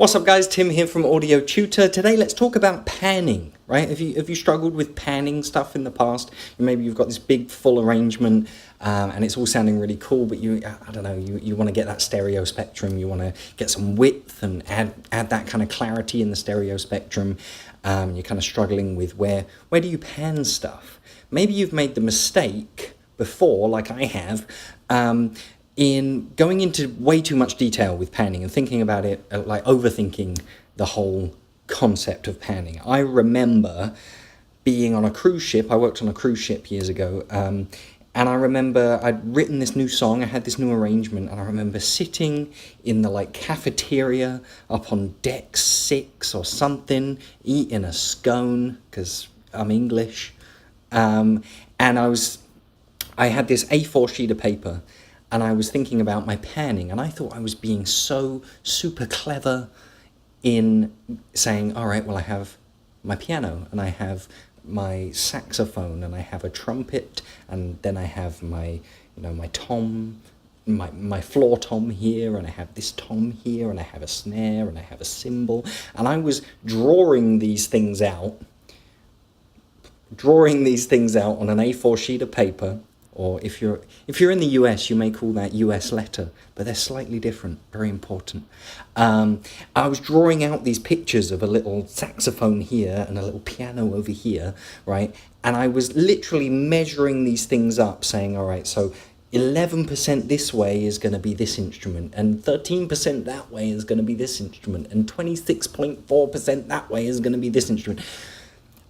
What's up guys, Tim here from Audio Tutor. Today let's talk about panning, right? Have you struggled with panning stuff in the past? Maybe you've got this big full arrangement and it's all sounding really cool, but you want to get that stereo spectrum, you want to get some width and add that kind of clarity in the stereo spectrum. You're kind of struggling with where do you pan stuff? Maybe you've made the mistake before, like I have, in going into way too much detail with panning and thinking about it, like overthinking the whole concept of panning. I remember being on a cruise ship. I worked on a cruise ship years ago, and I remember I'd written this new song, I had this new arrangement, and I remember sitting in the like cafeteria up on deck 6 or something, eating a scone, because I'm English, and I had this A4 sheet of paper, and I was thinking about my panning, and I thought I was being so super clever in saying, all right, well, I have my piano, and I have my saxophone, and I have a trumpet, and then I have my, my tom, my floor tom here, and I have this tom here, and I have a snare, and I have a cymbal, and I was drawing these things out on an A4 sheet of paper. Or if you're in the US, you may call that US letter, but they're slightly different, very important. I was drawing out these pictures of a little saxophone here and a little piano over here, right? And I was literally measuring these things up, saying, all right, so 11% this way is going to be this instrument, and 13% that way is going to be this instrument, and 26.4% that way is going to be this instrument.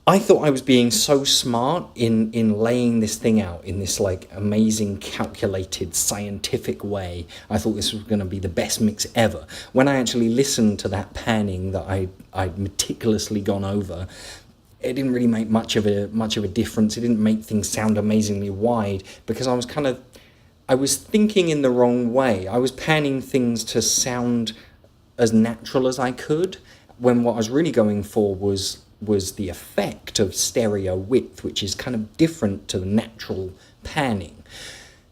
I thought I was being so smart in laying this thing out in this like amazing calculated scientific way. I thought this was going to be the best mix ever. When I actually listened to that panning that I'd meticulously gone over, it didn't really make much of a difference. It didn't make things sound amazingly wide because I was thinking in the wrong way. I was panning things to sound as natural as I could, when what I was really going for was the effect of stereo width, which is kind of different to the natural panning.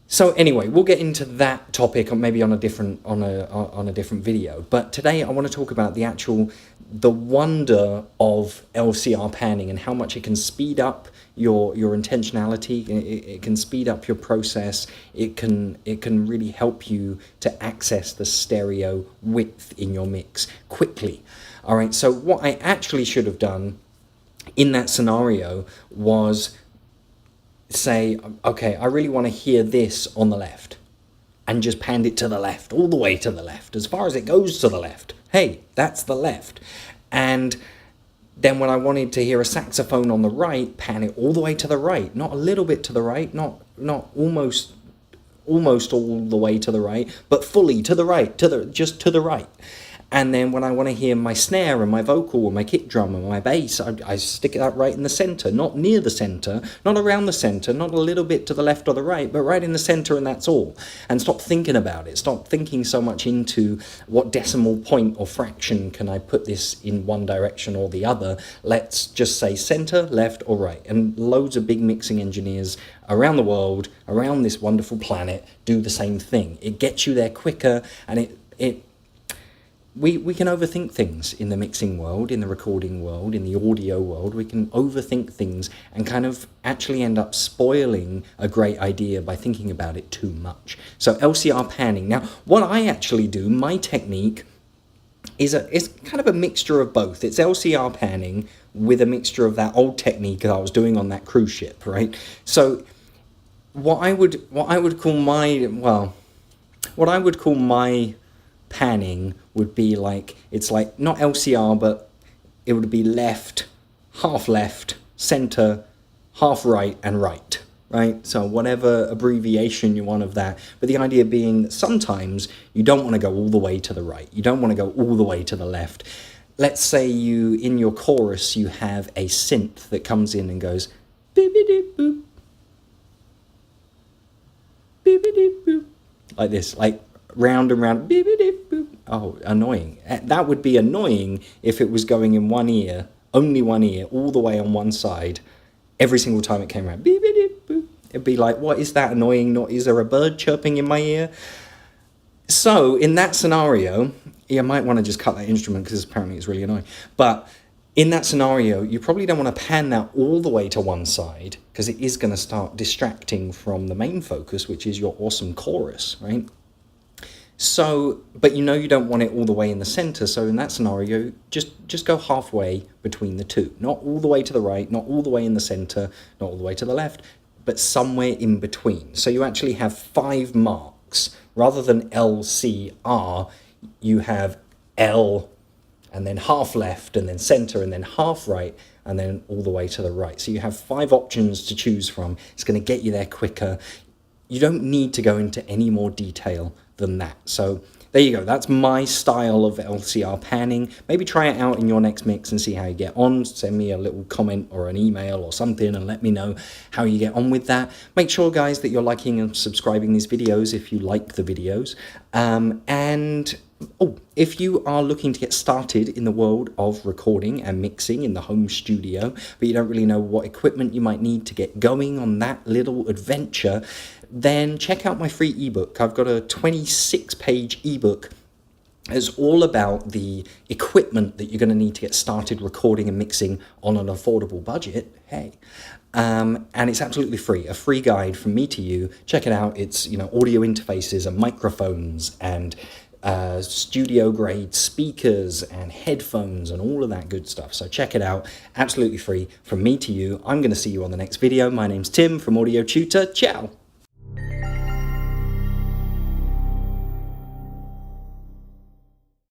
So anyway, we'll get into that topic maybe on a different video. But today I want to talk about the wonder of LCR panning and how much it can speed up your intentionality. It can speed up your process. It can really help you to access the stereo width in your mix quickly. All right, so what I actually should have done in that scenario was say, okay, I really want to hear this on the left, and just panned it to the left, all the way to the left, as far as it goes to the left. Hey, that's the left. And then when I wanted to hear a saxophone on the right, pan it all the way to the right, not a little bit to the right, not almost all the way to the right, but fully to the right, just to the right. And then when I want to hear my snare and my vocal and my kick drum and my bass, I stick that right in the center, not near the center, not around the center, not a little bit to the left or the right, but right in the center, and that's all. And stop thinking about it. Stop thinking so much into what decimal point or fraction can I put this in one direction or the other. Let's just say center, left, or right. And loads of big mixing engineers around the world, around this wonderful planet, do the same thing. It gets you there quicker, and we can overthink things in the mixing world, in the recording world, in the audio world. We can overthink things and kind of actually end up spoiling a great idea by thinking about it too much. So LCR panning. Now, what I actually do, my technique, is kind of a mixture of both. It's LCR panning with a mixture of that old technique that I was doing on that cruise ship, right? So what I would call my panning would be like, it's like not LCR, but it would be left, center, half right, and right, right? So whatever abbreviation you want of that. But the idea being that sometimes you don't want to go all the way to the right. You don't want to go all the way to the left. Let's say in your chorus, you have a synth that comes in and goes, beep-a-deep-boop, beep-a-deep-boop, like this, like round and round, beep-a-deep-boop. Oh, annoying. That would be annoying if it was going in one ear, only one ear, all the way on one side, every single time it came around. Beep-a-deep-boop. It'd be like, what is that annoying? Is there a bird chirping in my ear? So in that scenario, You might want to just cut that instrument because apparently it's really annoying. But in that scenario, you probably don't want to pan that all the way to one side because it is going to start distracting from the main focus, which is your awesome chorus, right? So, but you know you don't want it all the way in the center. So in that scenario, just go halfway between the two. Not all the way to the right, not all the way in the center, not all the way to the left, but somewhere in between. So you actually have 5 marks. Rather than LCR, you have L and then half left and then center and then half right and then all the way to the right. So you have 5 options to choose from. It's going to get you there quicker. You don't need to go into any more detail than that. So there you go. That's my style of LCR panning. Maybe try it out in your next mix and see how you get on. Send me a little comment or an email or something and let me know how you get on with that. Make sure, guys, that you're liking and subscribing these videos if you like the videos. If you are looking to get started in the world of recording and mixing in the home studio, but you don't really know what equipment you might need to get going on that little adventure, then check out my free ebook. I've got a 26-page ebook. It's all about the equipment that you're going to need to get started recording and mixing on an affordable budget. Hey. And it's absolutely free, a free guide from me to you. Check it out. It's, audio interfaces and microphones and studio grade speakers and headphones and all of that good stuff. So check it out. Absolutely free from me to you. I'm going to see you on the next video. My name's Tim from Audio Tutor. Ciao.